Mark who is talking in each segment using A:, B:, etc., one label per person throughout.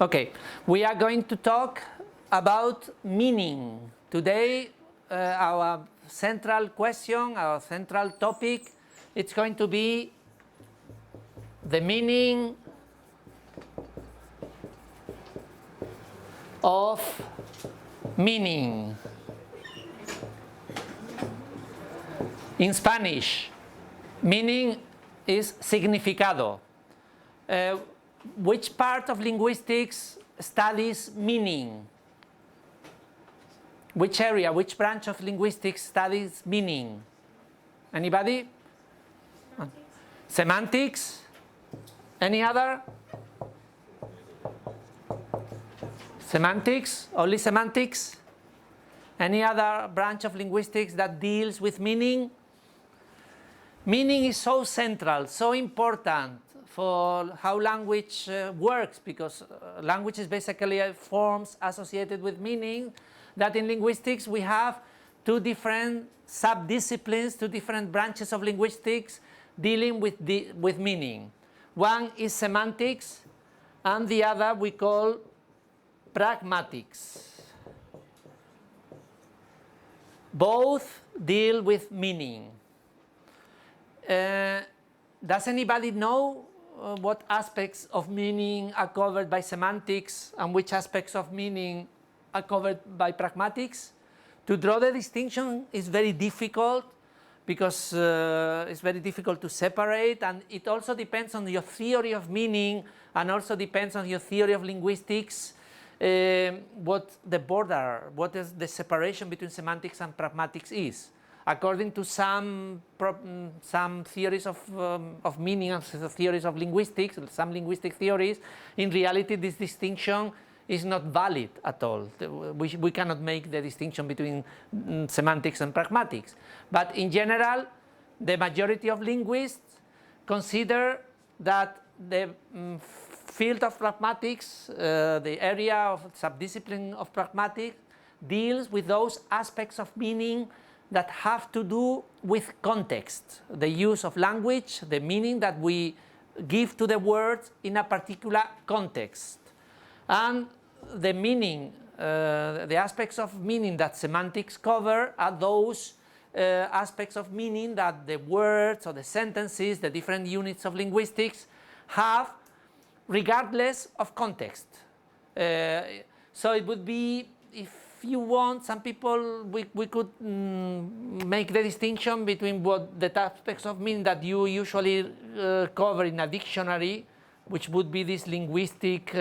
A: Okay, we are going to talk about meaning. Today, our central question, our central topic, it's going to be the meaning of meaning. In Spanish, meaning is significado. Which part of linguistics studies meaning? Which area, which branch of linguistics studies meaning? Anybody? Semantics? Any other? Semantics? Only semantics? Any other branch of linguistics that deals with meaning? Meaning is so central, so important for how language works, because language is basically forms associated with meaning, that in linguistics we have two different subdisciplines, two different branches of linguistics dealing with meaning. One is semantics and the other we call pragmatics. Both deal with meaning. Does anybody know what aspects of meaning are covered by semantics and which aspects of meaning are covered by pragmatics? To draw the distinction is very difficult because it's very difficult to separate, and it also depends on your theory of meaning and also depends on your theory of linguistics. What the border, what is the separation between semantics and pragmatics is. According to some theories of meaning and theories of linguistics, some linguistic theories, in reality this distinction is not valid at all. We cannot make the distinction between semantics and pragmatics. But in general, the majority of linguists consider that the field of pragmatics, the area of subdiscipline of pragmatics, deals with those aspects of meaning that have to do with context, the use of language, the meaning that we give to the words in a particular context. And the meaning, the aspects of meaning that semantics cover are those aspects of meaning that the words or the sentences, the different units of linguistics have regardless of context. So it would be, if you want, some people, we could make the distinction between what the aspects of meaning that you usually cover in a dictionary, which would be these linguistic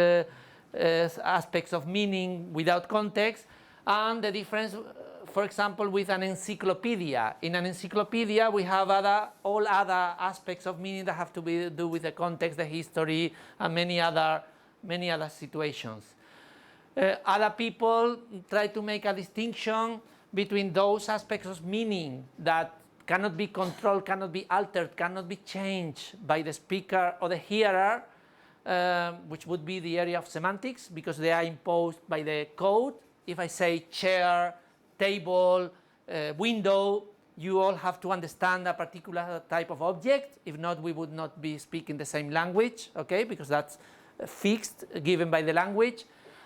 A: aspects of meaning without context, and the difference, for example, with an encyclopedia. In an encyclopedia, we have all other aspects of meaning that have to do with the context, the history, and many other situations. Other people try to make a distinction between those aspects of meaning that cannot be controlled, cannot be altered, cannot be changed by the speaker or the hearer, which would be the area of semantics, because they are imposed by the code. If I say chair, table, window, you all have to understand a particular type of object. If not, we would not be speaking the same language, okay? Because that's fixed, given by the language.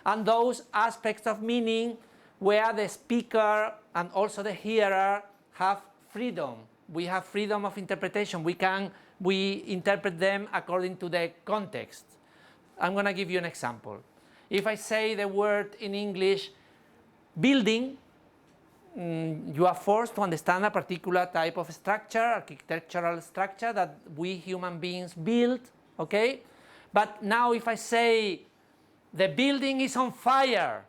A: And those aspects of meaning where the speaker and also the hearer have freedom. We have freedom of interpretation. We interpret them according to the context. I'm going to give you an example. If I say the word in English, building, you are forced to understand a particular type of structure, architectural structure that we human beings build, okay? But now if I say the building is on fire,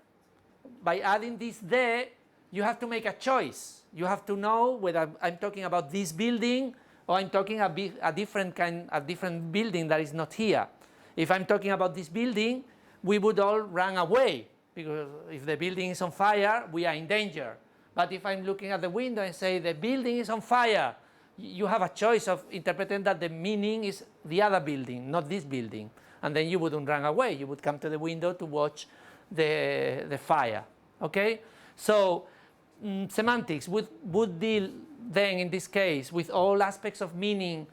A: by adding this "the," you have to make a choice. You have to know whether I'm talking about this building or I'm talking a different building that is not here. If I'm talking about this building, we would all run away, because if the building is on fire, we are in danger. But if I'm looking at the window and say the building is on fire, you have a choice of interpreting that the meaning is the other building, not this building. And then you wouldn't run away. You would come to the window to watch the fire. Okay? So semantics would deal then in this case with all aspects of meaning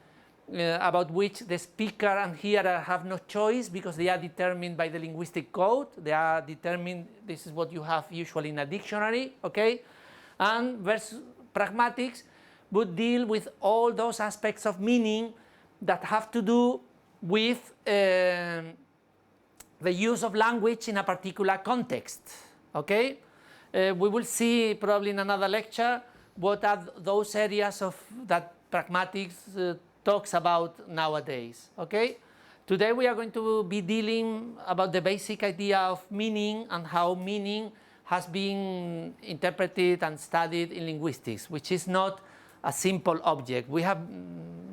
A: about which the speaker and hearer have no choice because they are determined by the linguistic code. They are determined, this is what you have usually in a dictionary, okay? And versus pragmatics would deal with all those aspects of meaning that have to do with the use of language in a particular context, okay? We will see probably in another lecture what are those areas of that pragmatics talks about nowadays, okay? Today we are going to be dealing about the basic idea of meaning and how meaning has been interpreted and studied in linguistics, which is not a simple object. We have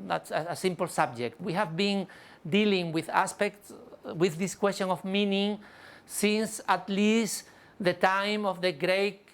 A: not a simple subject. We have been dealing with aspects with this question of meaning since at least the time of the great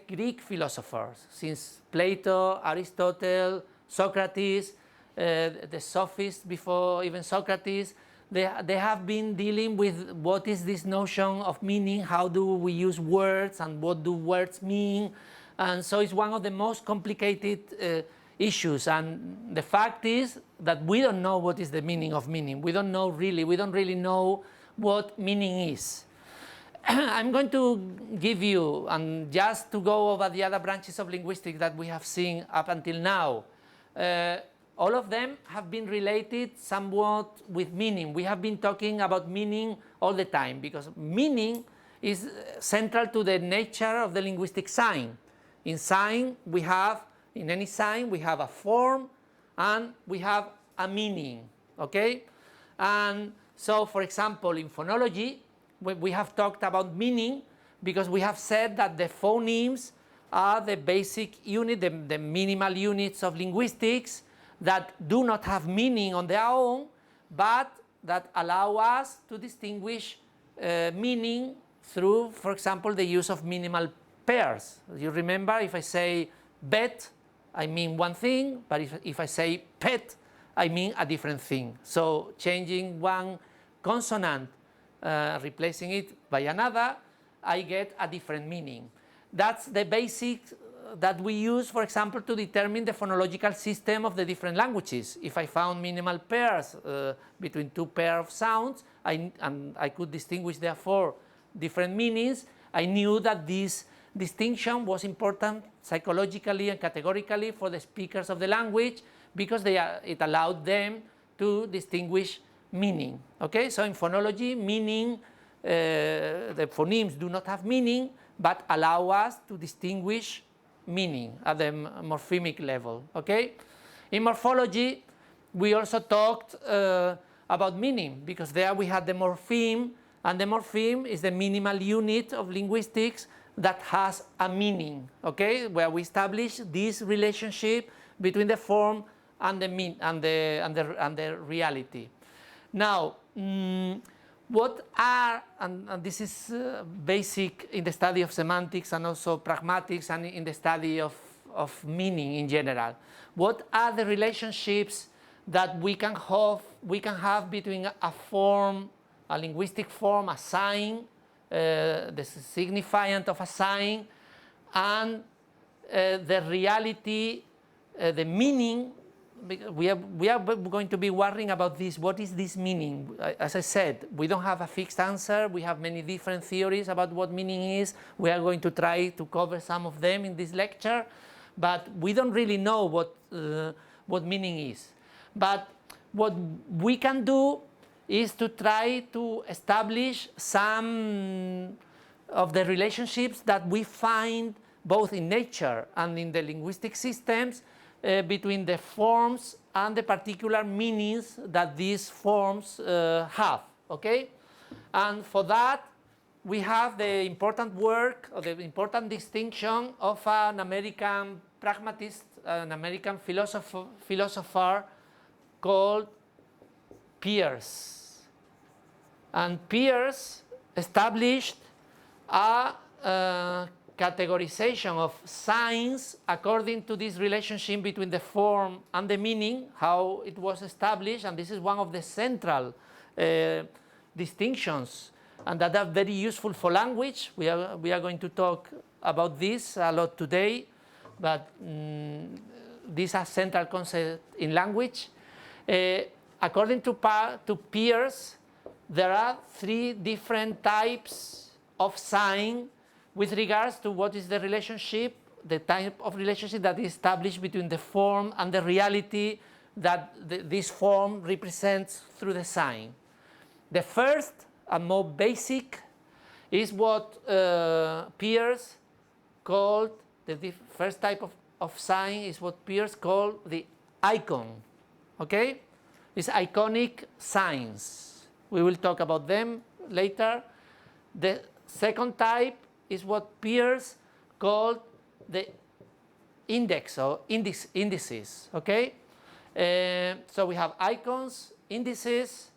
A: Greek philosophers, since Plato, Aristotle, Socrates, the sophists before even Socrates. They have been dealing with what is this notion of meaning, how do we use words and what do words mean, and so it's one of the most complicated issues. And the fact is that we don't know what is the meaning of meaning. We don't really know what meaning is. I'm going to give you, and just to go over the other branches of linguistics that we have seen up until now, all of them have been related somewhat with meaning. We have been talking about meaning all the time because meaning is central to the nature of the linguistic sign. In sign, in any sign, we have a form and we have a meaning, okay? And so, for example, in phonology, we have talked about meaning because we have said that the phonemes are the basic unit, the minimal units of linguistics that do not have meaning on their own, but that allow us to distinguish meaning through, for example, the use of minimal pairs. You remember, if I say bed, I mean one thing, but if I say pet, I mean a different thing. So changing one consonant, replacing it by another, I get a different meaning. That's the basic that we use, for example, to determine the phonological system of the different languages. If I found minimal pairs between two pairs of sounds, and I could distinguish, therefore, different meanings, I knew that this distinction was important psychologically and categorically for the speakers of the language because it allowed them to distinguish meaning. Okay, so in phonology, meaning, the phonemes do not have meaning, but allow us to distinguish meaning at the morphemic level. Okay, in morphology, we also talked about meaning because there we had the morpheme, and the morpheme is the minimal unit of linguistics that has a meaning. Okay, where we establish this relationship between the form and the reality. Now, what are, and this is basic in the study of semantics and also pragmatics and in the study of meaning in general, what are the relationships that we can have between a form, a linguistic form, a sign, the signifiant of a sign, and the reality, the meaning. We are going to be worrying about this. What is this meaning? As I said, we don't have a fixed answer. We have many different theories about what meaning is. We are going to try to cover some of them in this lecture, but we don't really know what meaning is. But what we can do is to try to establish some of the relationships that we find both in nature and in the linguistic systems between the forms and the particular meanings that these forms have, okay? And for that, we have the important work, or the important distinction of an American pragmatist, an American philosopher called Peirce. And Peirce established a categorization of signs according to this relationship between the form and the meaning, how it was established, and this is one of the central distinctions, and that are very useful for language. We are going to talk about this a lot today, but these are central concepts in language. According to Peirce, there are 3 different types of sign with regards to what is the relationship, the type of relationship that is established between the form and the reality that this form represents through the sign. The first and more basic is what Peirce called, the first type of sign is what Peirce called the icon. Okay? It's iconic signs. We will talk about them later. The second type is what Peirce called the index or indices. Okay? So we have icons, indices,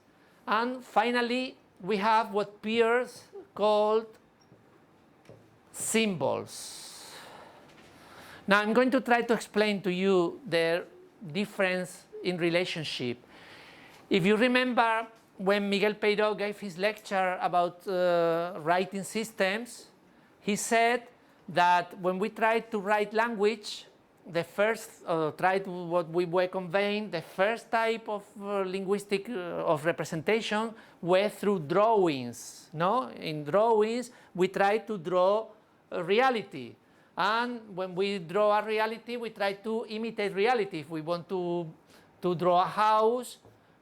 A: and finally we have what Peirce called symbols. Now I'm going to try to explain to you the difference in relationship. If you remember when Miguel Peiró gave his lecture about writing systems, he said that when we try to write language, the first, try to what we were conveying, the first type of linguistic of representation were through drawings. No? In drawings, we try to draw a reality. And when we draw a reality, we try to imitate reality. If we want to draw a house,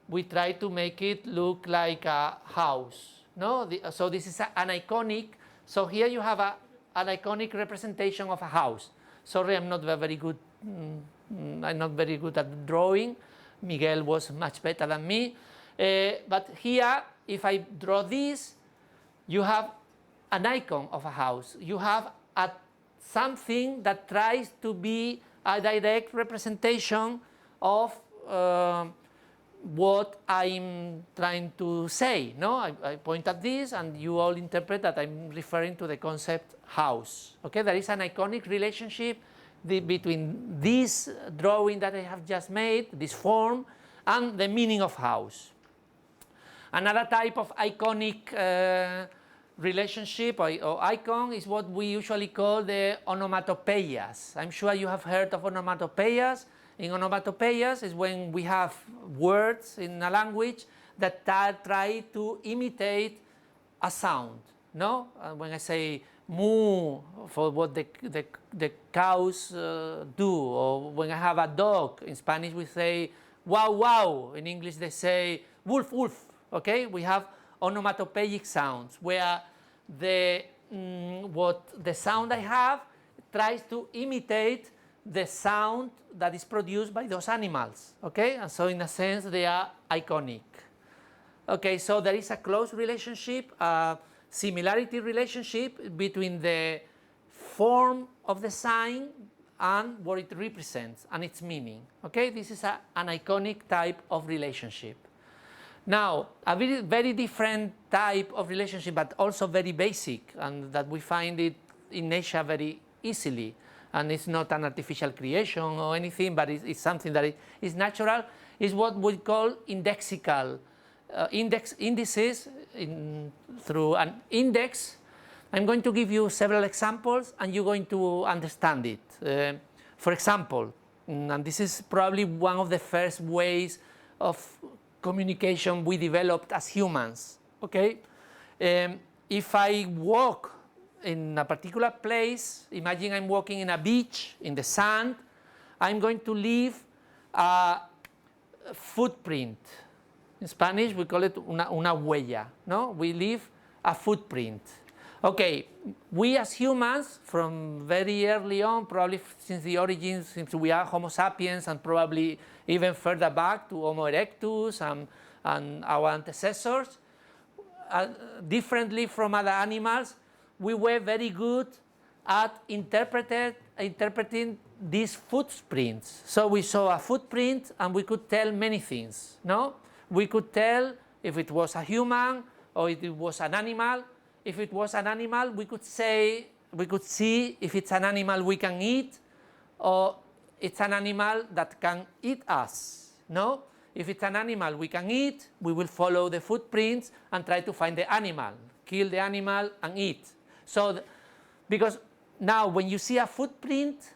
A: we try to make it look like a house. No? So this is an iconic. So here you have an iconic representation of a house. Sorry, I'm not very good. I'm not very good at drawing. Miguel was much better than me. But here, if I draw this, you have an icon of a house. You have something that tries to be a direct representation of what I'm trying to say. No, I point at this, and you all interpret that I'm referring to the concept house. Okay, there is an iconic relationship between this drawing that I have just made, this form, and the meaning of house. Another type of iconic relationship or icon is what we usually call the onomatopoeias. I'm sure you have heard of onomatopoeias. In onomatopoeias is when we have words in a language that try to imitate a sound. No? When I say moo for what the cows do, or when I have a dog, in Spanish we say wow wow, in English they say wolf wolf. Okay, we have onomatopoeic sounds where what the sound I have tries to imitate the sound that is produced by those animals. Okay, and so in a sense they are iconic. Okay, so there is a close relationship, similarity relationship between the form of the sign and what it represents and its meaning. Okay, this is an iconic type of relationship. Now, a very different type of relationship, but also very basic, and that we find it in nature very easily, and it's not an artificial creation or anything, but it's something that is natural, is what we call indexical. Indices through an index. I'm going to give you several examples and you're going to understand it. For example, and this is probably one of the first ways of communication we developed as humans. Okay, if I walk in a particular place, imagine I'm walking in a beach in the sand, I'm going to leave a footprint. In Spanish, we call it una huella. No, we leave a footprint. Okay, we as humans, from very early on, probably since the origins, since we are Homo sapiens, and probably even further back to Homo erectus and our ancestors, differently from other animals, we were very good at interpreting these footprints. So we saw a footprint and we could tell many things. No? We could tell if it was a human or if it was an animal. If it was an animal, we could see if it's an animal we can eat or it's an animal that can eat us. No? If it's an animal we can eat, we will follow the footprints and try to find the animal, kill the animal and eat. So, because now when you see a footprint,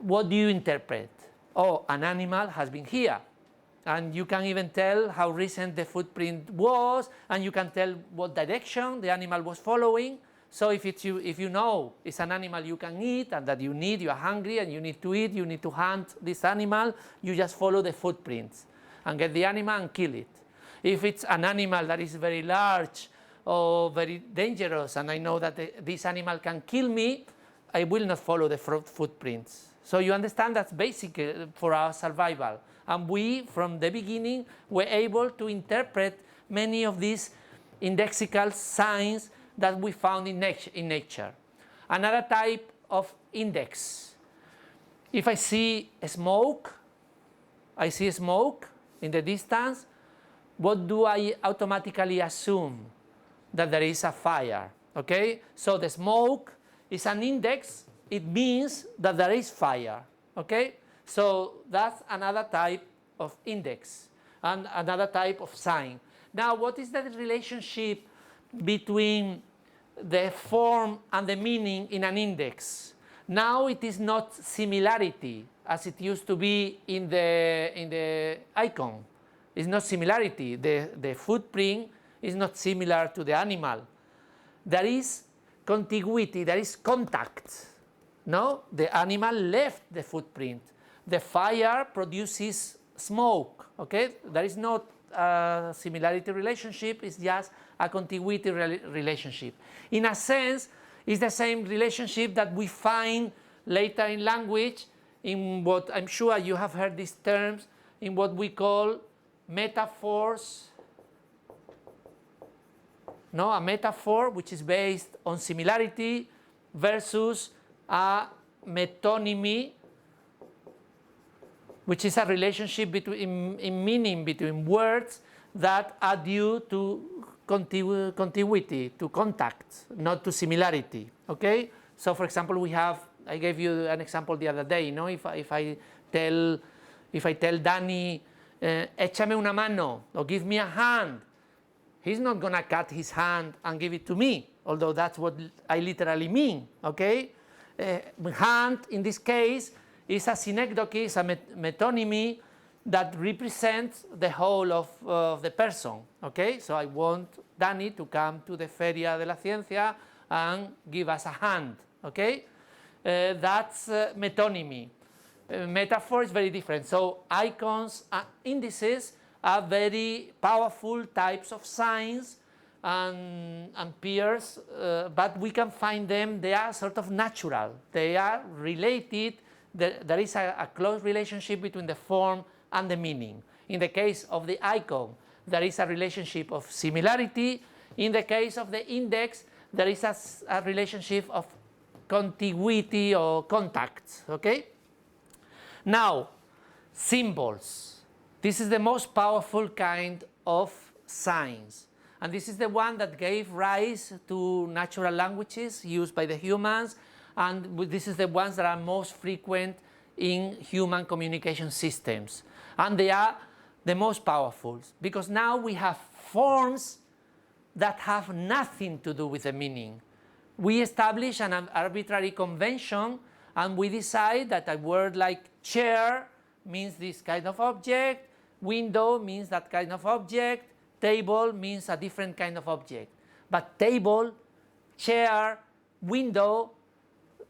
A: what do you interpret? Oh, an animal has been here. And you can even tell how recent the footprint was, and you can tell what direction the animal was following. So if you know it's an animal you can eat and that you are hungry and you need to eat, you need to hunt this animal, you just follow the footprints and get the animal and kill it. If it's an animal that is very large or very dangerous and I know that this animal can kill me, I will not follow the footprints. So you understand that's basic for our survival. And we, from the beginning, were able to interpret many of these indexical signs that we found in nature. Another type of index. If I see smoke in the distance, what do I automatically assume? That there is a fire, okay? So the smoke is an index, it means that there is fire, okay? So that's another type of index and another type of sign. Now, what is the relationship between the form and the meaning in an index? Now it is not similarity as it used to be in the icon. It's not similarity. The footprint is not similar to the animal. There is contiguity, there is contact. No, the animal left the footprint. The fire produces smoke, okay? There is not a similarity relationship, it's just a contiguity relationship. In a sense, it's the same relationship that we find later in language in what I'm sure you have heard these terms in what we call metaphors. No, a metaphor which is based on similarity versus a metonymy, which is a relationship in meaning between words that are due to contiguity, to contact, not to similarity. Okay? So, for example, I gave you an example the other day. If I tell Danny, échame una mano, or give me a hand, he's not going to cut his hand and give it to me, although that's what I literally mean. Okay? Hand, in this case, is a synecdoche, is a metonymy that represents the whole of the person. Okay? So I want Danny to come to the Feria de la Ciencia and give us a hand. Okay? That's metonymy. Metaphor is very different. So icons and indices are very powerful types of signs and peers, but we can find them, they are sort of natural. They are related. There is a close relationship between the form and the meaning. In the case of the icon, there is a relationship of similarity. In the case of the index, there is a relationship of contiguity or contact. Okay? Now, symbols. This is the most powerful kind of signs. And this is the one that gave rise to natural languages used by the humans. And this is the ones that are most frequent in human communication systems. And they are the most powerful because now we have forms that have nothing to do with the meaning. We establish an arbitrary convention and we decide that a word like chair means this kind of object, window means that kind of object, table means a different kind of object. But table, chair, window,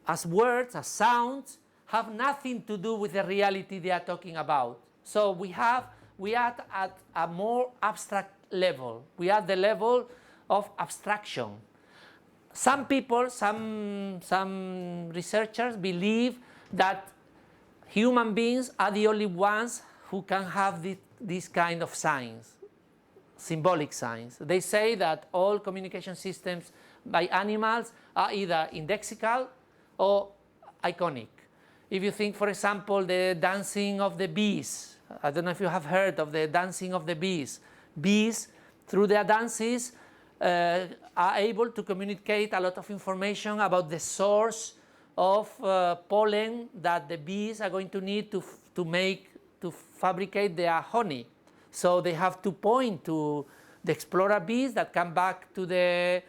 A: as words, as sounds, have nothing to do with the reality they are talking about. So we are at a more abstract level. We are at the level of abstraction. Some people, some researchers believe that human beings are the only ones who can have this kind of signs, symbolic signs. They say that all communication systems by animals are either indexical or iconic. If you think, for example, the dancing of the bees, I don't know if you have heard of the dancing of the bees. Bees, through their dances, are able to communicate a lot of information about the source of pollen that the bees are going to need to fabricate their honey. So they have to point to the explorer bees that come back to the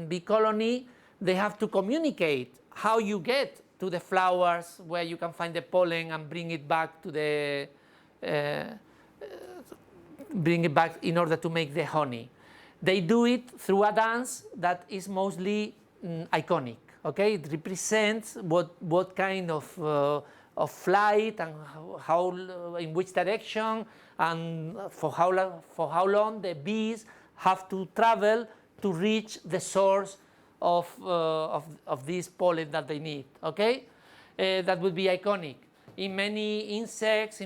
A: bee colony. They have to communicate how you get to the flowers where you can find the pollen and bring it back to the bring it back in order to make the honey. They do it through a dance that is mostly iconic. Okay, it represents what kind of flight and how in which direction and for how long the bees have to travel to reach the source of this pollen that they need. Okay, that would be iconic. In many insects,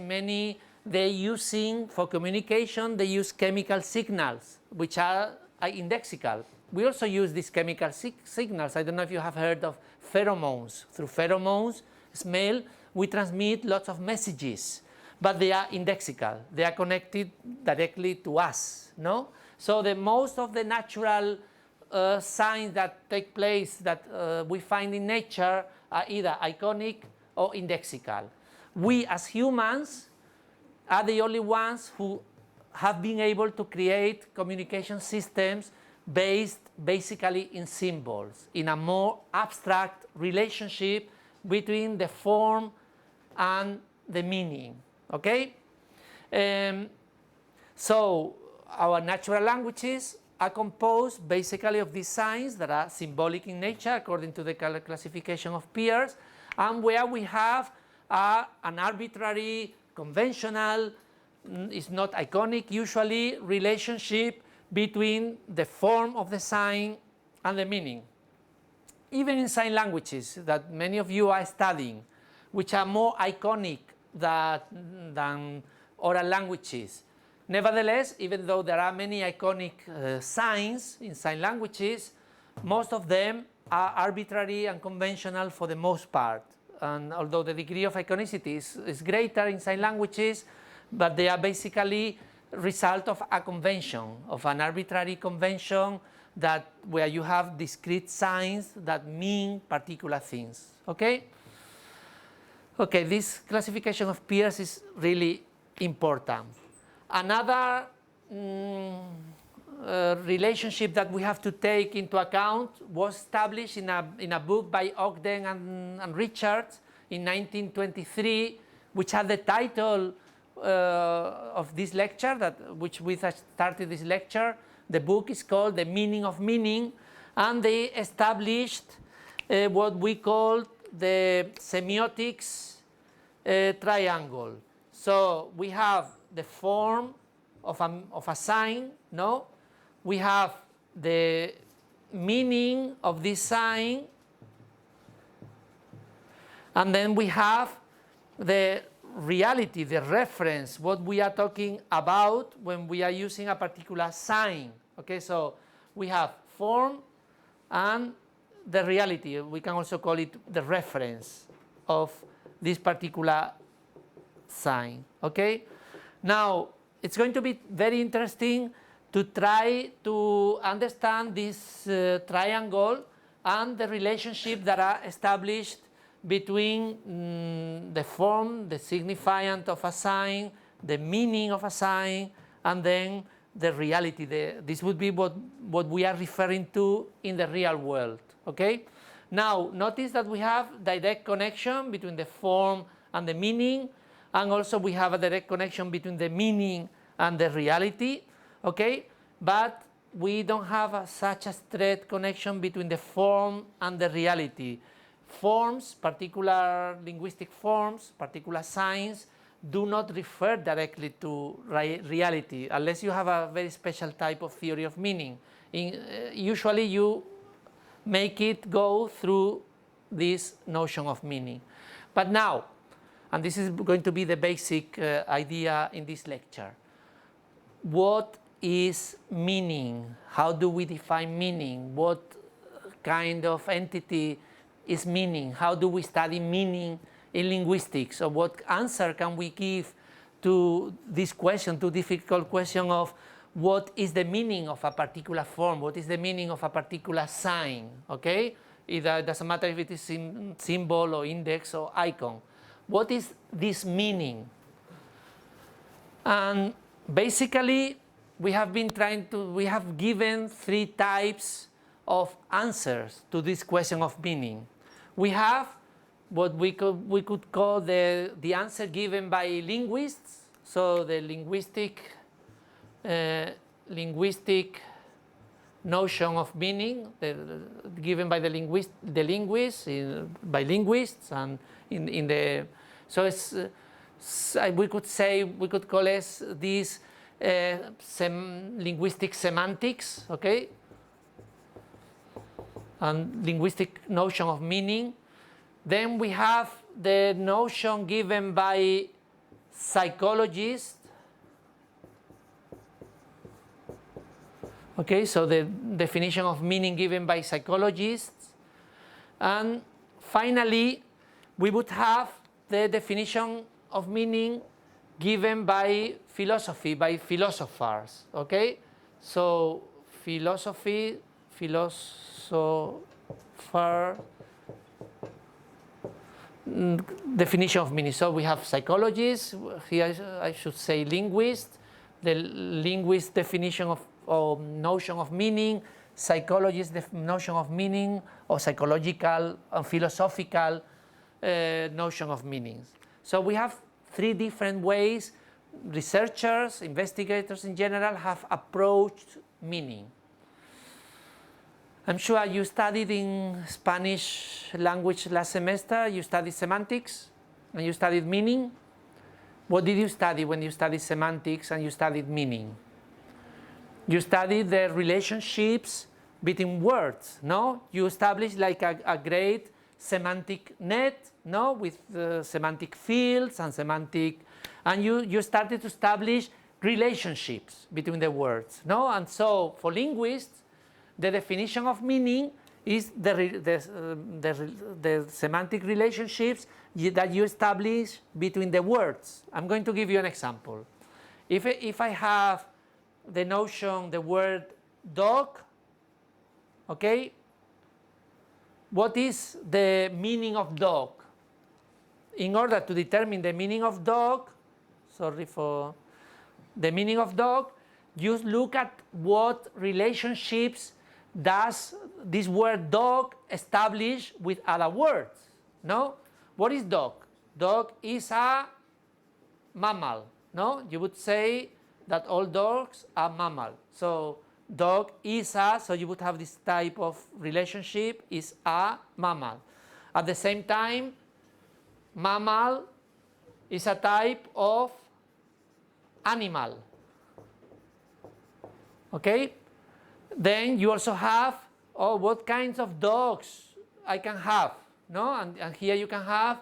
A: they're using for communication. They use chemical signals which are indexical. We also use these chemical signals. I don't know if you have heard of pheromones. Through pheromones, smell, we transmit lots of messages, but they are indexical. They are connected directly to us. No, so the most of the natural signs that take place that we find in nature are either iconic or indexical. We as humans are the only ones who have been able to create communication systems based basically in symbols, in a more abstract relationship between the form and the meaning. Okay? So our natural languages are composed basically of these signs that are symbolic in nature according to the classification of Peirce, and where we have an arbitrary, conventional, is not iconic usually, relationship between the form of the sign and the meaning. Even in sign languages that many of you are studying, which are more iconic than oral languages. Nevertheless, even though there are many iconic signs in sign languages, most of them are arbitrary and conventional for the most part. And although the degree of iconicity is greater in sign languages, but they are basically result of a convention, of an arbitrary convention that where you have discrete signs that mean particular things. Okay? Okay, this classification of Peirce is really important. Another relationship that we have to take into account was established in a book by Ogden and Richards in 1923, which had the title of this lecture, which we started this lecture. The book is called The Meaning of Meaning, and they established what we call the semiotics triangle. So we have the form of a sign, no? We have the meaning of this sign, and then we have the reality, the reference, what we are talking about when we are using a particular sign. Okay, so we have form and the reality. We can also call it the reference of this particular sign. Okay, now it's going to be very interesting to try to understand this triangle and the relationship that are established between the form, the signifiant of a sign, the meaning of a sign, and then the reality. This would be what we are referring to in the real world. Okay? Now, notice that we have direct connection between the form and the meaning, and also we have a direct connection between the meaning and the reality. Okay? But we don't have such a straight connection between the form and the reality. Forms, particular linguistic forms, particular signs, do not refer directly to reality unless you have a very special type of theory of meaning. Usually you make it go through this notion of meaning. But now, and this is going to be the basic idea in this lecture, what is meaning? How do we define meaning? What kind of entity is meaning? How do we study meaning in linguistics? Or what answer can we give to this question, to difficult question of what is the meaning of a particular form? What is the meaning of a particular sign? Okay? It doesn't matter if it is symbol or index or icon. What is this meaning? And basically, we have given three types of answers to this question of meaning. We have what we could call the answer given by linguists. So the linguistic notion of meaning given by the linguists by linguists, and in the so it's we could call this linguistic semantics, okay, and linguistic notion of meaning. Then we have the notion given by psychologists. Okay, so the definition of meaning given by psychologists. And finally, we would have the definition of meaning given by philosophy, by philosophers. Okay, so philosopher. Definition of meaning. So we have psychologists, here I should say linguists, the linguist definition of notion of meaning, psychologist notion of meaning, or psychological and philosophical notion of meanings. So we have three different ways researchers, investigators in general have approached meaning. I'm sure you studied in Spanish language last semester, you studied semantics and you studied meaning. What did you study when you studied semantics and you studied meaning? You studied the relationships between words, no? You established like a great semantic net, no? With semantic fields and you started to establish relationships between the words, no? And so for linguists, the definition of meaning is the semantic relationships that you establish between the words. I'm going to give you an example. If I have the notion, the word dog, okay, what is the meaning of dog? In order to determine the meaning of dog, you look at what relationships does this word dog establish with other words, no? What is dog? Dog is a mammal, no? You would say that all dogs are mammal. So dog is so you would have this type of relationship, is a mammal. At the same time, mammal is a type of animal. Okay? Then you also have, what kinds of dogs I can have, no? And here you can have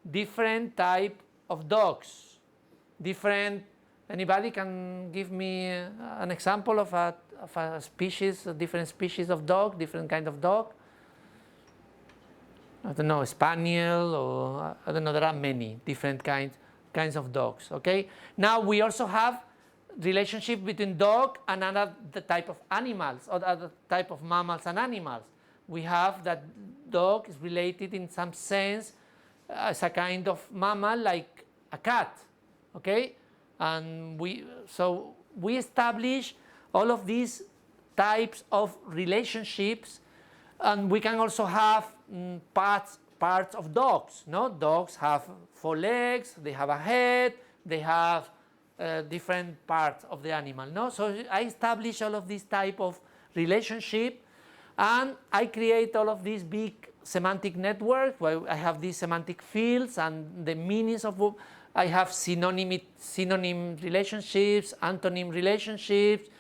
A: different type of dogs. Anybody can give me an example of a species, a different species of dog, different kind of dog? I don't know, spaniel, or I don't know, there are many different kinds of dogs, okay? Now we also have relationship between dog and another type of animals, or other type of mammals and animals. We have that dog is related in some sense as a kind of mammal like a cat, okay? And we establish all of these types of relationships, and we can also have parts of dogs, no? Dogs have 4 legs, they have a head, they have different parts of the animal, no? So I establish all of these type of relationship, and I create all of these big semantic networks where I have these semantic fields and the meanings of. I have synonym relationships, antonym relationships,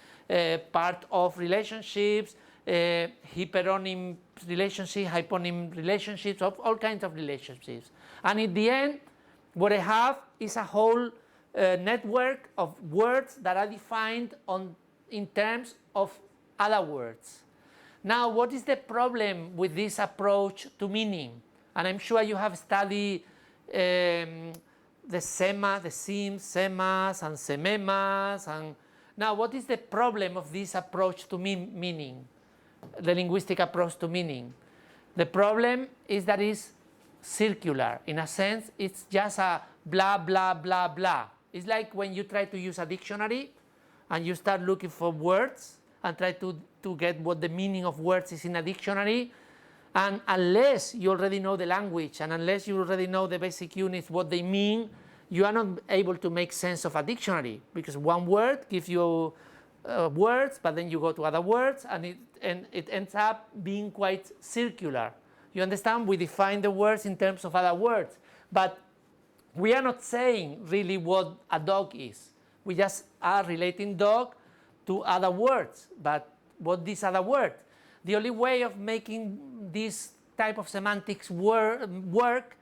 A: part of relationships, hyperonym relationships, hyponym relationships, all kinds of relationships. And in the end, what I have is a whole network of words that are defined in terms of other words. Now, what is the problem with this approach to meaning? And I'm sure you have studied the semas, and sememas. And now, what is the problem of this approach to meaning, the linguistic approach to meaning? The problem is that it's circular. In a sense, it's just a blah, blah, blah, blah. It's like when you try to use a dictionary and you start looking for words and try to get what the meaning of words is in a dictionary, And unless you already know the language and unless you already know the basic units, what they mean, you are not able to make sense of a dictionary, because one word gives you words, but then you go to other words, and it ends up being quite circular. You understand? We define the words in terms of other words, but we are not saying really what a dog is. We just are relating dog to other words, but what these other words? The only way of making this type of semantics work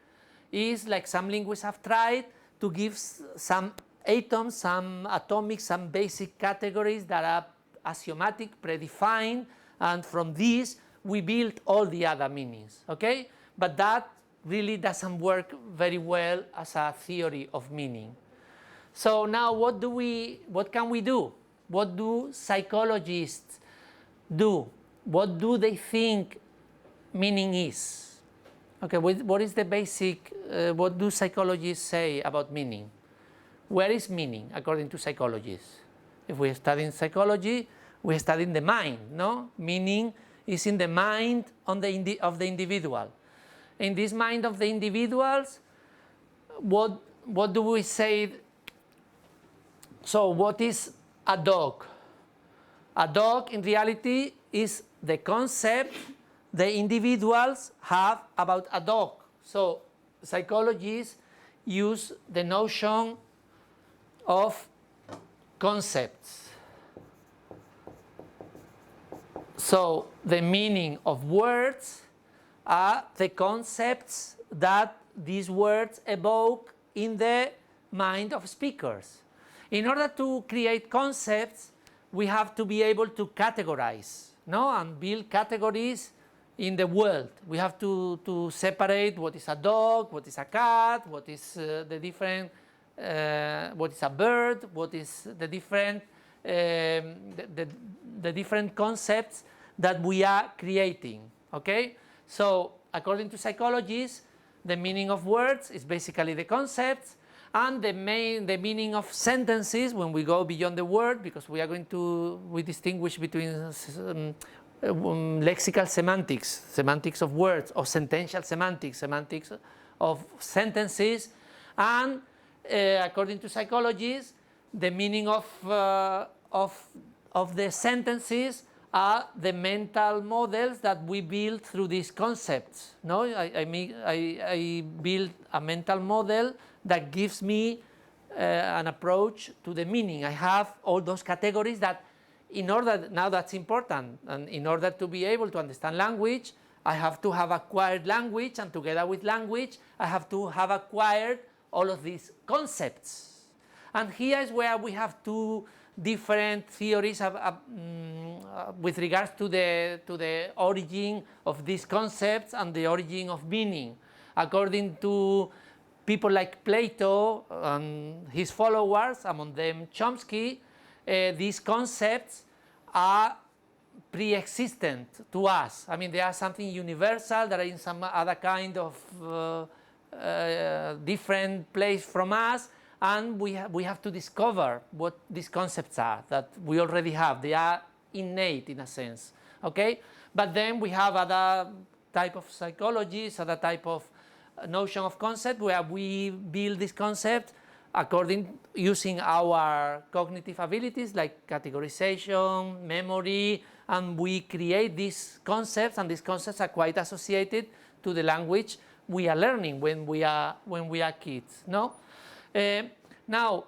A: is, like some linguists have tried, to give some atoms, some atomic, some basic categories that are axiomatic, predefined, and from these we build all the other meanings, okay? But that really doesn't work very well as a theory of meaning. So now what can we do? What do psychologists do? What do they think meaning is? Okay, what is the basic, what do psychologists say about meaning? Where is meaning according to psychologists? If we are studying psychology, we are studying the mind, no? Meaning is in the mind of the individual. In this mind of the individuals, what do we say? So what is a dog? A dog in reality is the concept the individuals have about a dog. So psychologists use the notion of concepts. So the meaning of words are the concepts that these words evoke in the mind of speakers. In order to create concepts, we have to be able to categorize, no, and build categories in the world. We have to separate what is a dog, what is a cat, what is the different, what is a bird, what is the different, the different concepts that we are creating. Okay, so according to psychologists, the meaning of words is basically the concepts, and the meaning of sentences, when we go beyond the word, because we distinguish between lexical semantics, semantics of words, or sentential semantics, semantics of sentences, and according to psychologists, the meaning of the sentences are the mental models that we build through these concepts. No, I build a mental model that gives me an approach to the meaning. I have all those categories that, now that's important, and in order to be able to understand language, I have to have acquired language, and together with language, I have to have acquired all of these concepts. And here is where we have two different theories with regards to the origin of these concepts and the origin of meaning. According to people like Plato and his followers, among them Chomsky, these concepts are pre-existent to us. I mean, they are something universal that are in some other kind of different place from us, and we have to discover what these concepts are that we already have. They are innate in a sense, okay? But then we have other type of psychologies, other type of notion of concept, where we build this concept using our cognitive abilities like categorization, memory, and we create these concepts, and these concepts are quite associated to the language we are learning when we are kids. No, now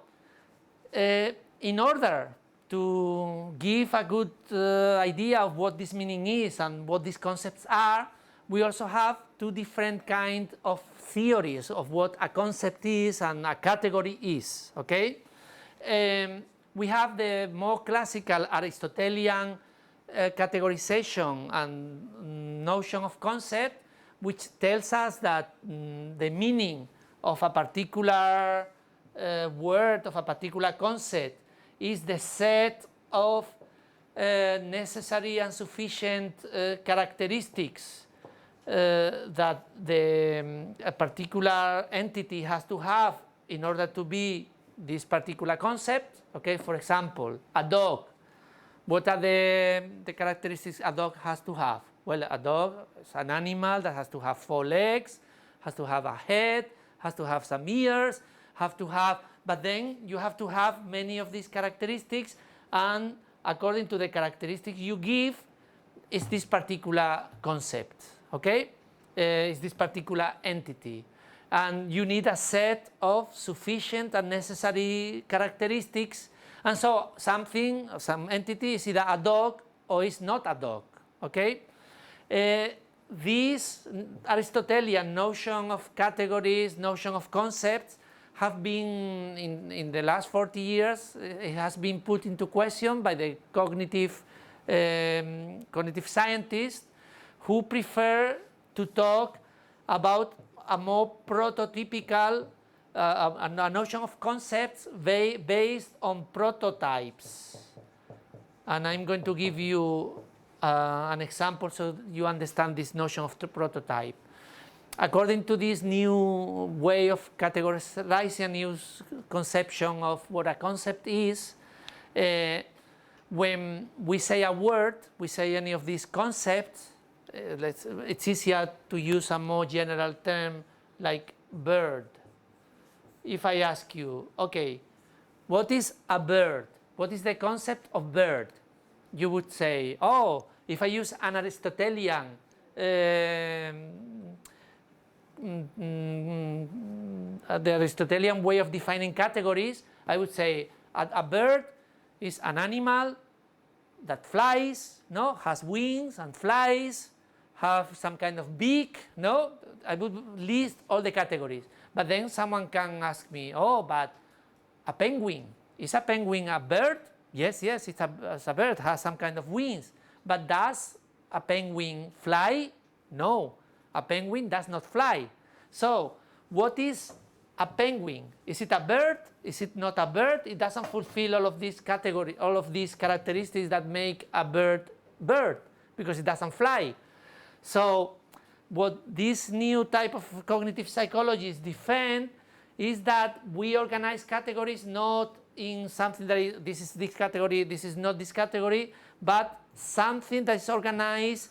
A: in order to give a good idea of what this meaning is and what these concepts are, we also have two different kinds of theories of what a concept is and a category is. Okay, we have the more classical Aristotelian categorization and notion of concept, which tells us that the meaning of a particular word, of a particular concept, is the set of necessary and sufficient characteristics that a particular entity has to have in order to be this particular concept. Okay, for example, a dog. What are the characteristics a dog has to have? Well, a dog is an animal that has to have 4 legs, has to have a head, has to have some ears, but then you have to have many of these characteristics, and according to the characteristics you give, is this particular concept, okay? Is this particular entity. And you need a set of sufficient and necessary characteristics, and so some entity is either a dog or is not a dog, okay? This Aristotelian notion of categories, notion of concepts, have been, in the last 40 years, it has been put into question by the cognitive scientists, who prefer to talk about a more prototypical, a notion of concepts based on prototypes. And I'm going to give you an example so you understand this notion of the prototype. According to this new way of categorizing, new conception of what a concept is, when we say a word, we say any of these concepts, it's easier to use a more general term like bird. If I ask you, okay, what is a bird? What is the concept of bird? You would say, oh, if I use an Aristotelian the Aristotelian way of defining categories, I would say a bird is an animal that flies, no, has wings and flies, have some kind of beak, no? I would list all the categories. But then someone can ask me, oh, but a penguin, is a penguin a bird? Yes, it's a bird, has some kind of wings. But does a penguin fly? No, a penguin does not fly. So what is a penguin? Is it a bird? Is it not a bird? It doesn't fulfill all of these categories, all of these characteristics that make a bird bird, because it doesn't fly. So what this new type of cognitive psychologists defend is that we organize categories not in something that is, this is this category, this is not this category, but something that is organized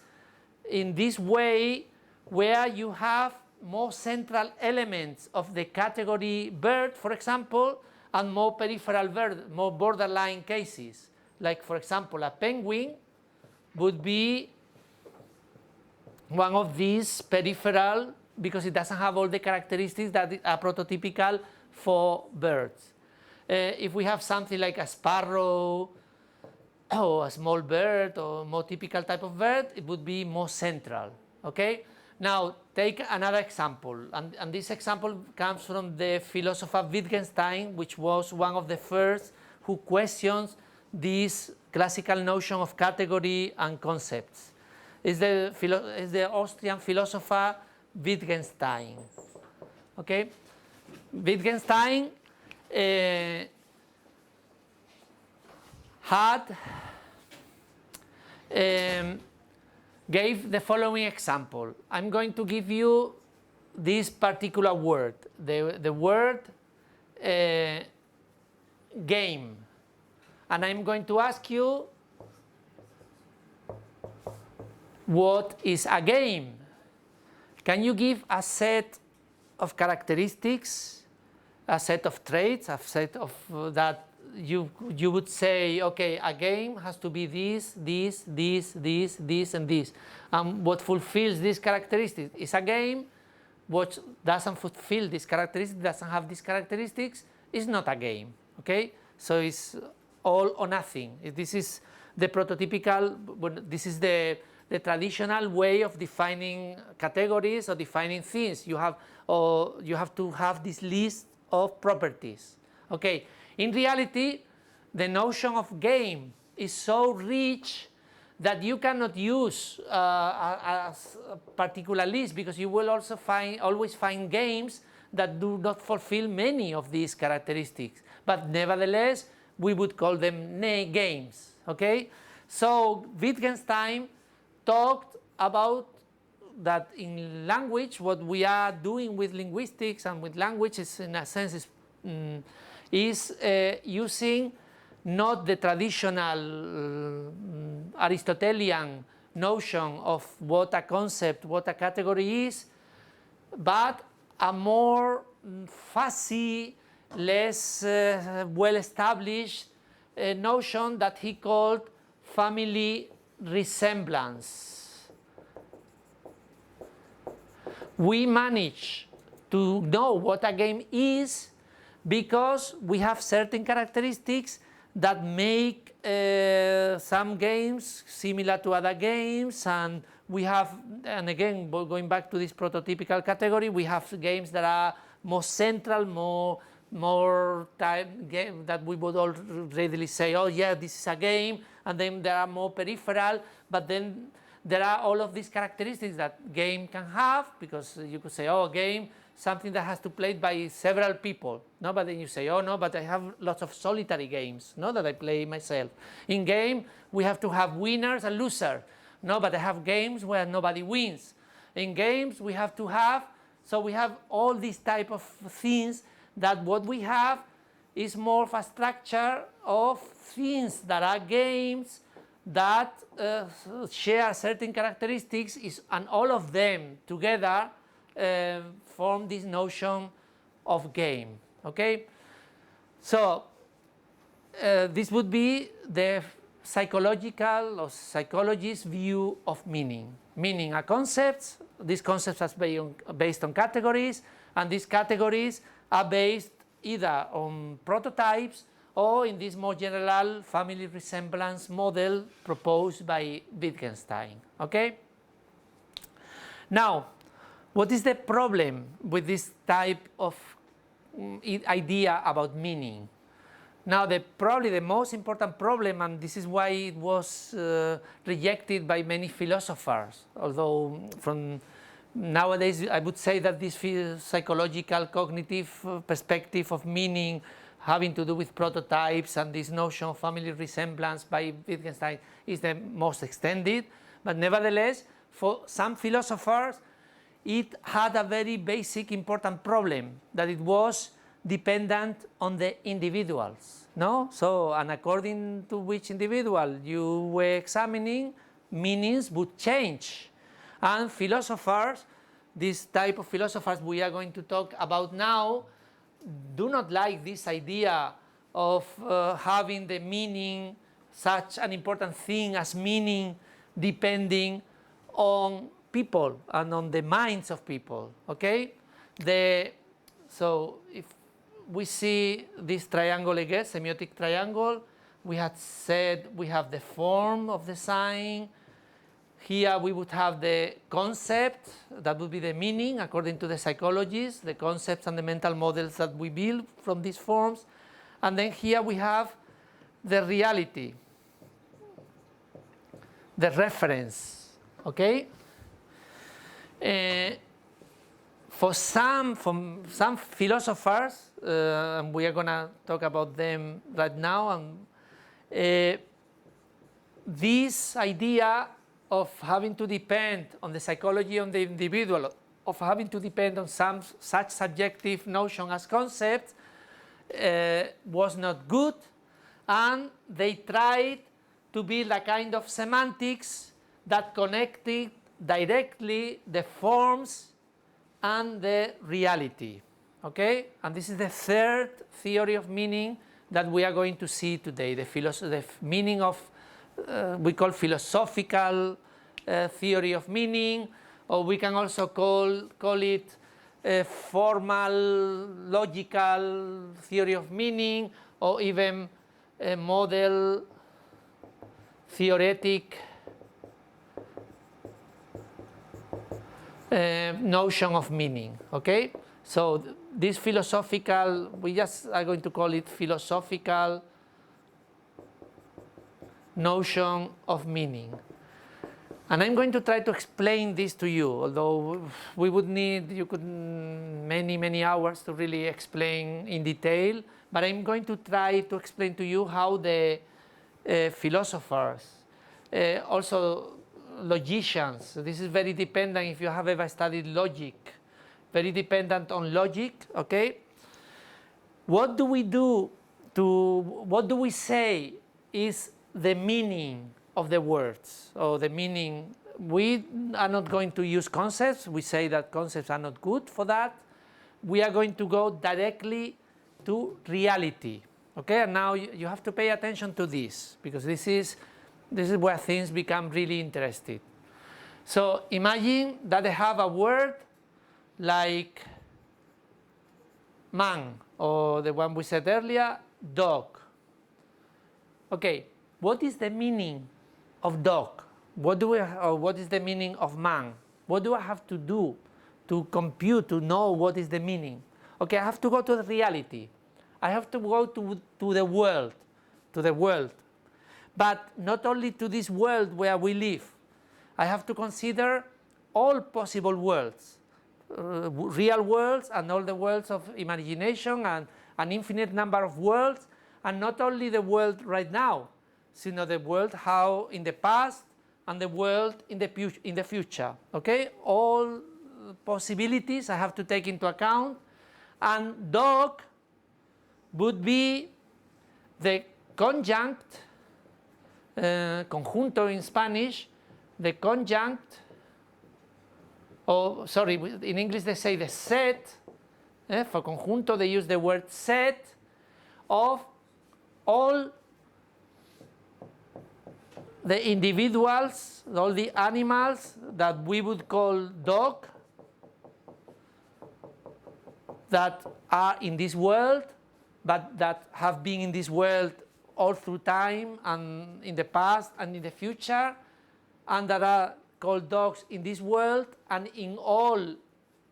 A: in this way where you have more central elements of the category bird, for example, and more peripheral bird, more borderline cases. Like, for example, a penguin would be one of these peripheral, because it doesn't have all the characteristics that are prototypical for birds. If we have something like a sparrow, or a small bird, or more typical type of bird, it would be more central, okay? Now, take another example, and this example comes from the philosopher Wittgenstein, which was one of the first who questions this classical notion of category and concepts. Is the Austrian philosopher Wittgenstein, okay? Wittgenstein gave the following example. I'm going to give you this particular word, the word game, and I'm going to ask you, what is a game? Can you give a set of characteristics, a set of traits, a set of that you would say, okay, a game has to be this, and this. And what fulfills these characteristics is a game. What doesn't fulfill these characteristics, doesn't have these characteristics, is not a game, okay? So it's all or nothing. This is the prototypical, this is the traditional way of defining categories or defining things. You have to have this list of properties. Okay. In reality, the notion of game is so rich that you cannot use a particular list, because you will also always find games that do not fulfill many of these characteristics. But nevertheless, we would call them games. Okay. So Wittgenstein talked about that in language, what we are doing with linguistics and with language is, in a sense, is using not the traditional Aristotelian notion of what a concept, what a category is, but a more fuzzy, less well-established notion that he called family resemblance. We manage to know what a game is because we have certain characteristics that make some games similar to other games, and we have, and again, going back to this prototypical category, we have games that are more central, more game that we would all readily say, oh yeah, this is a game, and then there are more peripheral, but then there are all of these characteristics that game can have, because you could say, oh, a game, something that has to be played by several people. No, but then you say, oh no, but I have lots of solitary games, no, that I play myself. In game, we have to have winners and losers. No, but I have games where nobody wins. In games, we have to have, so we have all these type of things that what we have is more of a structure of things that are games that share certain characteristics, and all of them together form this notion of game. Okay, so this would be the psychological or psychologist's view of meaning. Meaning are concepts. These concepts are based on categories, and these categories are based either on prototypes or in this more general family resemblance model proposed by Wittgenstein. Okay? Now, what is the problem with this type of idea about meaning? Now, probably the most important problem, and this is why it was rejected by many philosophers, although from nowadays I would say that this psychological cognitive perspective of meaning having to do with prototypes and this notion of family resemblance by Wittgenstein is the most extended, but nevertheless, for some philosophers, it had a very basic important problem, that it was dependent on the individuals, no? So, and according to which individual you were examining, meanings would change. And philosophers, this type of philosophers we are going to talk about now, do not like this idea of having the meaning, such an important thing as meaning, depending on people and on the minds of people. Okay, so if we see this triangle again, semiotic triangle, we had said we have the form of the sign. Here we would have the concept, that would be the meaning according to the psychologists, the concepts and the mental models that we build from these forms. And then here we have the reality, the reference. Okay? For some philosophers, and we are going to talk about them right now, and this idea of having to depend on the psychology of the individual, of having to depend on some such subjective notion as concepts, was not good, and they tried to build a kind of semantics that connected directly the forms and the reality. Okay? And this is the third theory of meaning that we are going to see today, the meaning of we call philosophical theory of meaning, or we can also call it formal logical theory of meaning, or even a model theoretic notion of meaning. Okay, so this philosophical, we just are going to call it philosophical notion of meaning. And I'm going to try to explain this to you, although we would need, many hours to really explain in detail, but I'm going to try to explain to you how the philosophers, also logicians, this is very dependent, if you have ever studied logic, very dependent on logic. Okay, what do we say is the meaning of the words, or the meaning. We are not going to use concepts. We say that concepts are not good for that. We are going to go directly to reality. Okay, and now you have to pay attention to this, because this is where things become really interesting. So imagine that I have a word like man, or the one we said earlier, dog. Okay, what is the meaning of dog? What is the meaning of man? What do I have to do to compute, to know what is the meaning? Okay, I have to go to the reality. I have to go to the world, But not only to this world where we live. I have to consider all possible worlds, real worlds and all the worlds of imagination, and an infinite number of worlds, and not only the world right now, but the world how in the past and the world in the future. Okay, all possibilities I have to take into account, and dog would be the conjunct, conjunto in Spanish, the conjunct, or sorry, in English they say the set, for conjunto they use the word set, of all the individuals, all the animals that we would call dog, that are in this world, but that have been in this world all through time, and in the past and in the future, and that are called dogs in this world and in all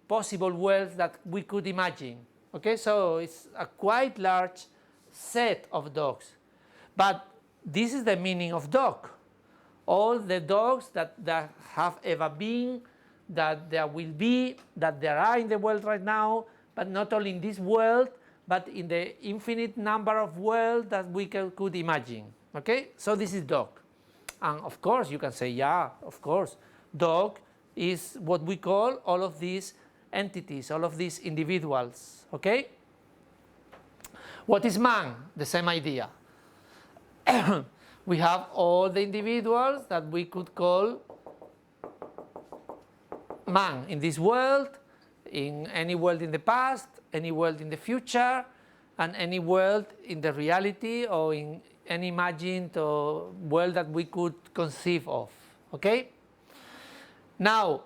A: possible worlds that we could imagine. Okay, so it's a quite large set of dogs. But this is the meaning of dog. All the dogs that have ever been, that there will be, that there are in the world right now, but not only in this world, but in the infinite number of worlds that we could imagine. Okay, so this is dog. And of course you can say, yeah, of course, dog is what we call all of these entities, all of these individuals. Okay, what is man? The same idea. We have all the individuals that we could call man in this world, in any world in the past, any world in the future, and any world in the reality, or in any imagined world that we could conceive of. Okay? Now,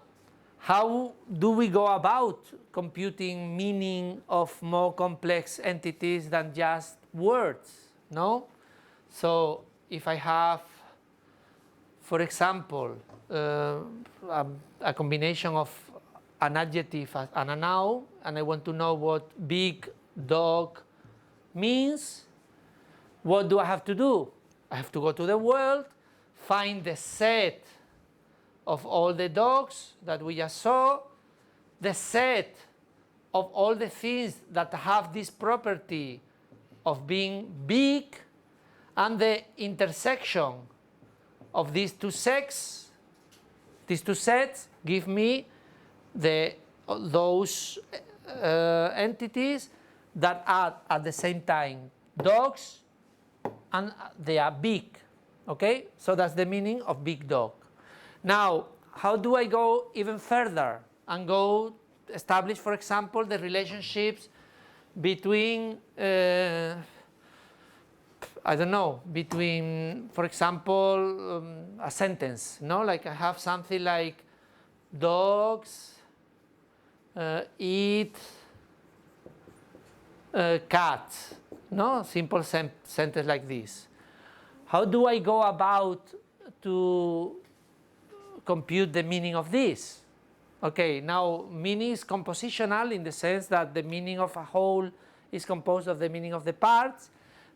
A: how do we go about computing meaning of more complex entities than just words? No? So if I have, for example, a combination of an adjective and a noun, and I want to know what big dog means, what do I have to do? I have to go to the world, find the set of all the dogs that we just saw, the set of all the things that have this property of being big, and the intersection of these two sets give me those entities that are at the same time dogs and they are big. Okay, so that's the meaning of big dog. Now, how do I go even further and go establish, for example, the relationships between I don't know, between, for example, a sentence, no? Like I have something like dogs eat cats, no? Simple sentence like this. How do I go about to compute the meaning of this? Okay, now meaning is compositional in the sense that the meaning of a whole is composed of the meaning of the parts.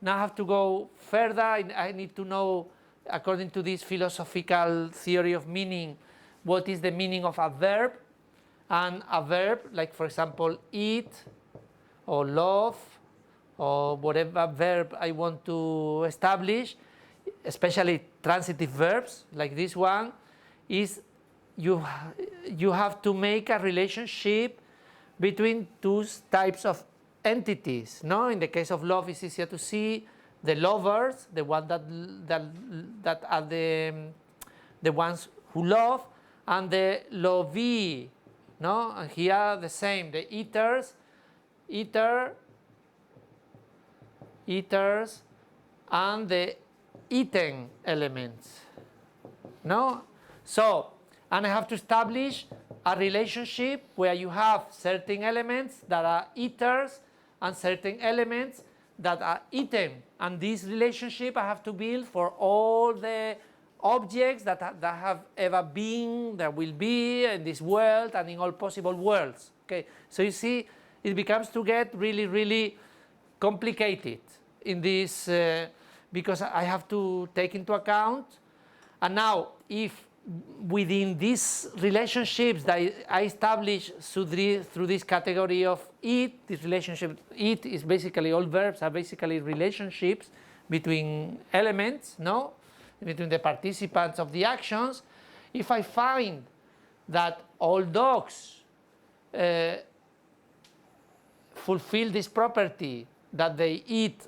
A: Now I have to go further. I need to know, according to this philosophical theory of meaning, what is the meaning of a verb. And a verb, like for example, eat or love, or whatever verb I want to establish, especially transitive verbs like this one, is you have to make a relationship between two types of entities. No, in the case of love, it's easier to see the lovers, the ones that are the ones who love, and the lovee, no? And here the same, the eaters, and the eaten elements, no? So, and I have to establish a relationship where you have certain elements that are eaters and certain elements that are eaten. And this relationship I have to build for all the objects that have ever been, that will be in this world and in all possible worlds. Okay, so you see, it becomes to get really, really complicated in this, because I have to take into account. And now, if within these relationships that I establish through this category of it, this relationship, it is basically, all verbs are basically relationships between elements, no? Between the participants of the actions. If I find that all dogs fulfill this property, that they eat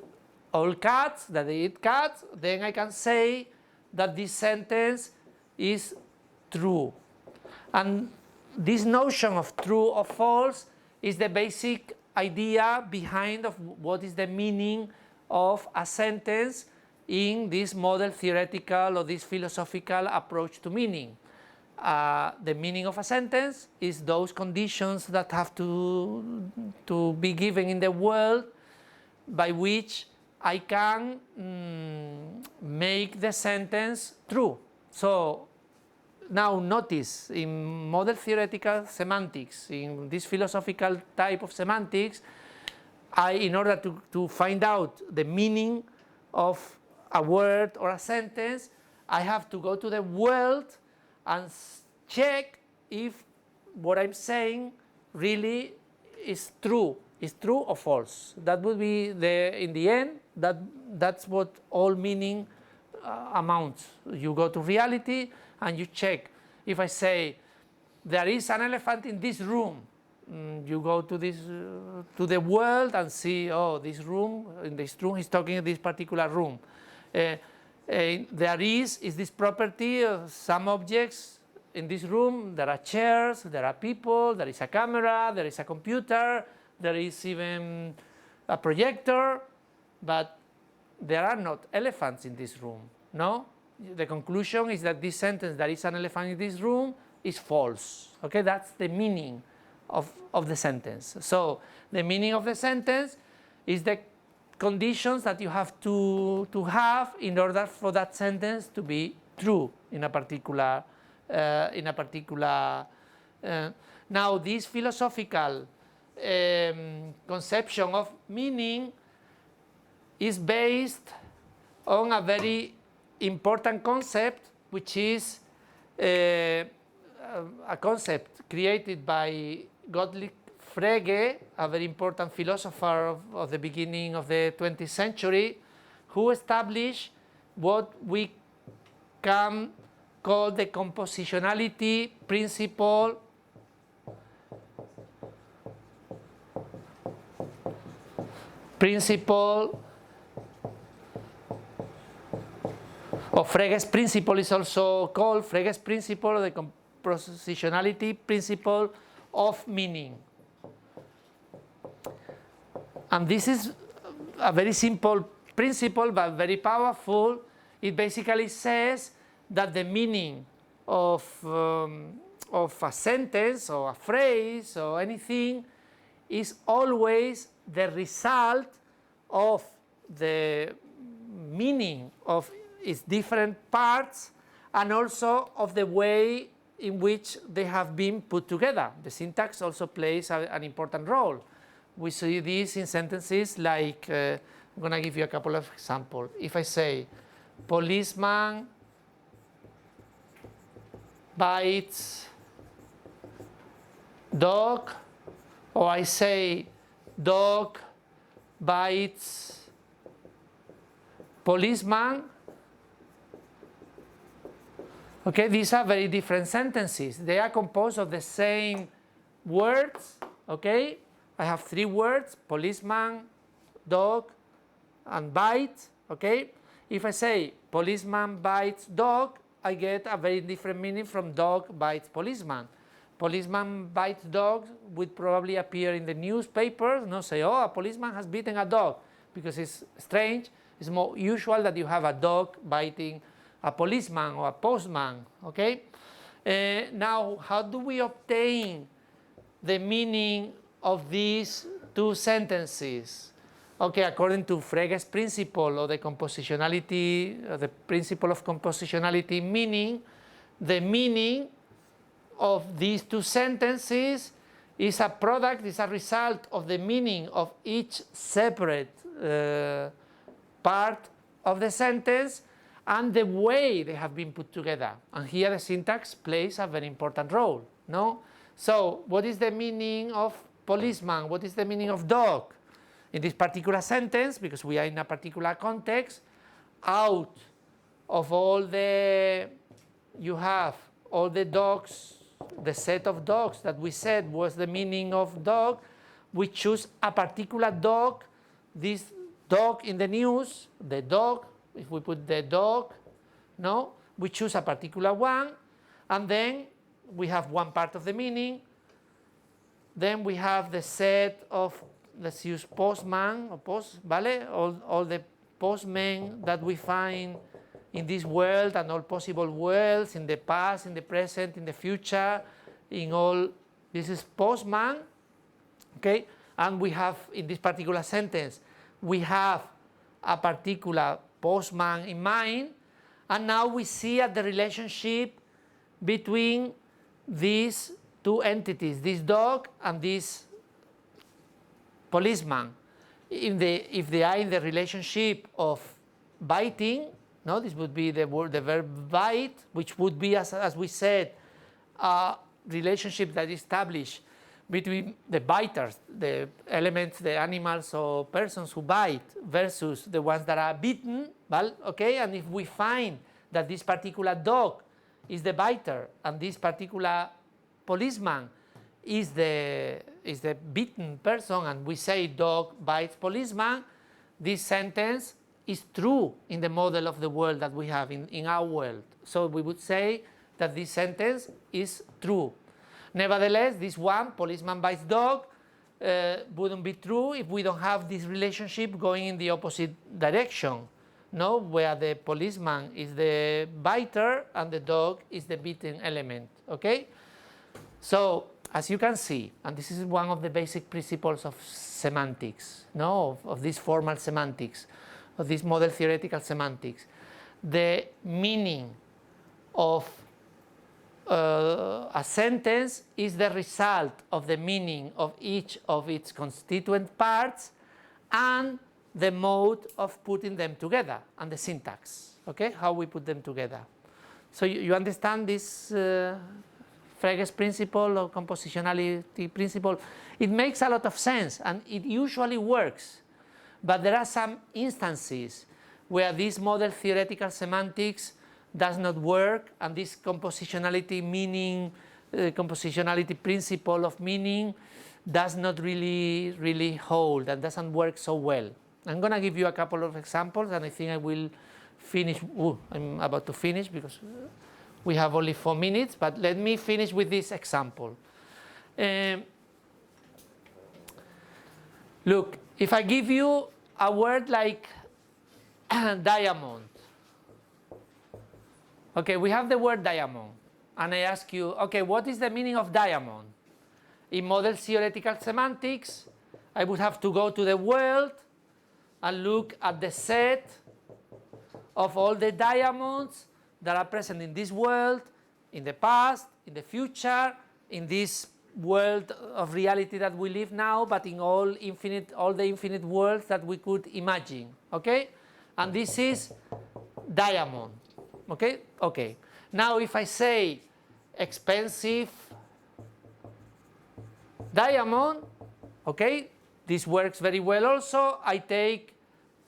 A: all cats, that they eat cats, then I can say that this sentence is true. And this notion of true or false is the basic idea behind of what is the meaning of a sentence in this model theoretical or this philosophical approach to meaning. The meaning of a sentence is those conditions that have to be given in the world by which I can make the sentence true. So now notice, in model theoretical semantics, in this philosophical type of semantics, in order to find out the meaning of a word or a sentence, I have to go to the world and check if what I'm saying really is true or false. That would be in the end, that's what all meaning amounts. You go to reality and you check. If I say there is an elephant in this room, you go to to the world and see, oh, this room, in this room he's talking in this particular room. There is this property of some objects in this room. There are chairs, there are people, there is a camera, there is a computer, there is even a projector, but there are not elephants in this room, no? The conclusion is that this sentence, there is an elephant in this room, is false. Okay, that's the meaning of the sentence. So the meaning of the sentence is the conditions that you have to have in order for that sentence to be true in a particular now this philosophical conception of meaning is based on a very important concept, which is a concept created by Gottlieb Frege, a very important philosopher of the beginning of the 20th century, who established what we can call the compositionality principle or Frege's principle is also called Frege's principle, or the compositionality principle of meaning. And this is a very simple principle, but very powerful. It basically says that the meaning of a sentence or a phrase or anything is always the result of the meaning of its different parts and also of the way in which they have been put together. The syntax also plays an important role. We see this in sentences like, I'm going to give you a couple of examples. If I say, policeman bites dog, or I say, dog bites policeman. Okay, these are very different sentences. They are composed of the same words. Okay, I have three words: policeman, dog, and bite. okay? If I say policeman bites dog, I get a very different meaning from dog bites policeman. Policeman bites dog would probably appear in the newspapers, no, say, oh, a policeman has bitten a dog, because it's strange. It's more usual that you have a dog biting a policeman or a postman, okay? Now, how do we obtain the meaning of these two sentences? Okay, according to Frege's principle of the compositionality, the principle of compositionality meaning, the meaning of these two sentences is a product, is a result of the meaning of each separate part of the sentence and the way they have been put together. And here the syntax plays a very important role, no? So what is the meaning of policeman? What is the meaning of dog? In this particular sentence, because we are in a particular context, out of all the, you have all the dogs, the set of dogs that we said was the meaning of dog, we choose a particular dog, this dog in the news, the dog, if we put the dog, no, we choose a particular one, and then we have one part of the meaning, then we have the set of, let's use postman or post, vale? All the postmen that we find in this world and all possible worlds, in the past, in the present, in the future, in all, this is postman, okay? And we have, in this particular sentence, we have a particular postman in mind, and now we see at the relationship between these two entities, this dog and this policeman. If they are in the relationship of biting, no, this would be the verb bite, which would be, as we said, a relationship that is established between the biters, the elements, the animals or persons who bite, versus the ones that are bitten, well, okay? And if we find that this particular dog is the biter and this particular policeman is the bitten person, and we say dog bites policeman, this sentence is true in the model of the world that we have in our world. So we would say that this sentence is true. Nevertheless, this one, policeman bites dog, wouldn't be true if we don't have this relationship going in the opposite direction, no? Where the policeman is the biter and the dog is the bitten element, okay? So, as you can see, and this is one of the basic principles of semantics, no? Of this formal semantics, of this model theoretical semantics, the meaning of a sentence is the result of the meaning of each of its constituent parts and the mode of putting them together and the syntax, okay, how we put them together. So you understand this Frege's principle or compositionality principle? It makes a lot of sense and it usually works, but there are some instances where this model theoretical semantics does not work, and this compositionality meaning, compositionality principle of meaning does not really hold and doesn't work so well. I'm going to give you a couple of examples, and I think I will finish. I'm about to finish because we have only 4 minutes, but let me finish with this example. Look, if I give you a word like diamond, okay, we have the word diamond, and I ask you, okay, what is the meaning of diamond? In model theoretical semantics, I would have to go to the world and look at the set of all the diamonds that are present in this world, in the past, in the future, in this world of reality that we live now, but in all the infinite worlds that we could imagine, okay? And this is diamond. Okay? Okay. Now if I say expensive diamond, okay, this works very well also. I take,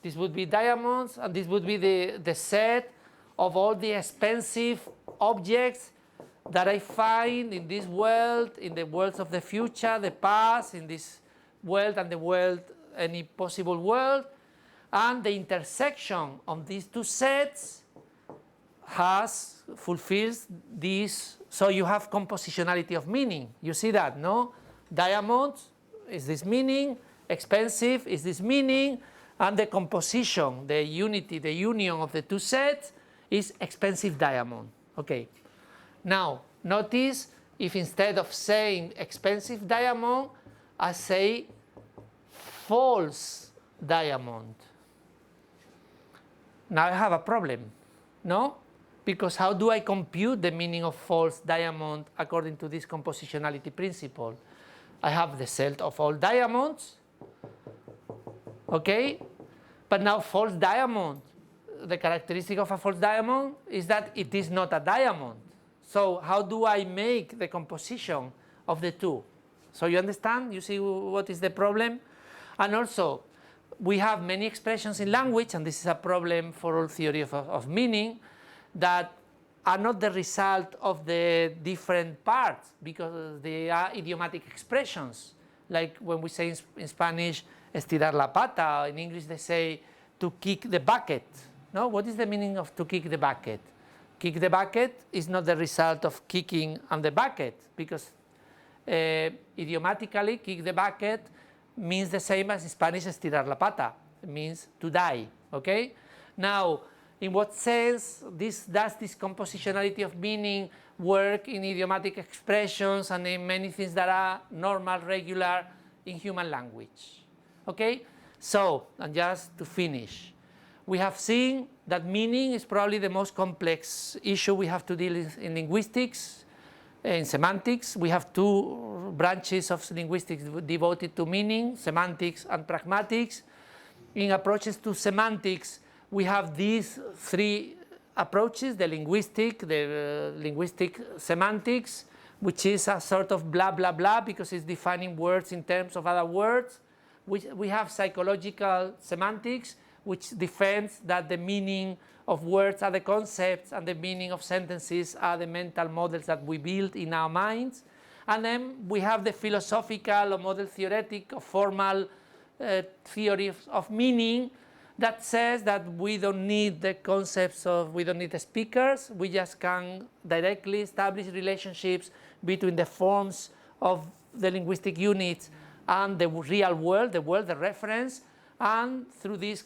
A: this would be diamonds, and this would be the set of all the expensive objects that I find in this world, in the worlds of the future, the past, in this world and the world, any possible world. and the intersection of these two sets fulfills this, so you have compositionality of meaning. You see that, no? Diamond is this meaning, expensive is this meaning, and the composition, the unity, the union of the two sets is expensive diamond. Okay. Now, notice if instead of saying expensive diamond, I say false diamond. Now I have a problem, no? Because how do I compute the meaning of false diamond according to this compositionality principle? I have the set of all diamonds, okay? But now false diamond, the characteristic of a false diamond is that it is not a diamond. So how do I make the composition of the two? So you understand? You see what is the problem? And also, we have many expressions in language, and this is a problem for all theory of meaning, that are not the result of the different parts, because they are idiomatic expressions. Like when we say in Spanish, estirar la pata, in English they say to kick the bucket. No? What is the meaning of to kick the bucket? Kick the bucket is not the result of kicking on the bucket, because idiomatically kick the bucket means the same as in Spanish estirar la pata. It means to die, okay? Now, in what sense does this compositionality of meaning work in idiomatic expressions and in many things that are normal, regular in human language? Okay? So, and just to finish, we have seen that meaning is probably the most complex issue we have to deal with in linguistics. In semantics, we have two branches of linguistics devoted to meaning, semantics and pragmatics. In approaches to semantics, we have these three approaches, the linguistic semantics, which is a sort of blah, blah, blah, because it's defining words in terms of other words. We have psychological semantics, which defends that the meaning of words are the concepts and the meaning of sentences are the mental models that we build in our minds. And then we have the philosophical or model theoretic or formal theory of meaning that says that we don't need the concepts of, we don't need the speakers, we just can directly establish relationships between the forms of the linguistic units and the real world, the reference, and through this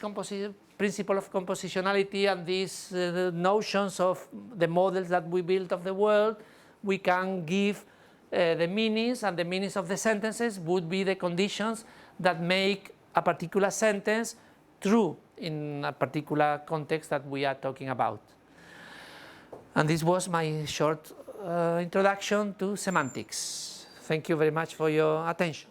A: principle of compositionality and these notions of the models that we build of the world, we can give the meanings, and the meanings of the sentences would be the conditions that make a particular sentence true in a particular context that we are talking about. And this was my short introduction to semantics. Thank you very much for your attention.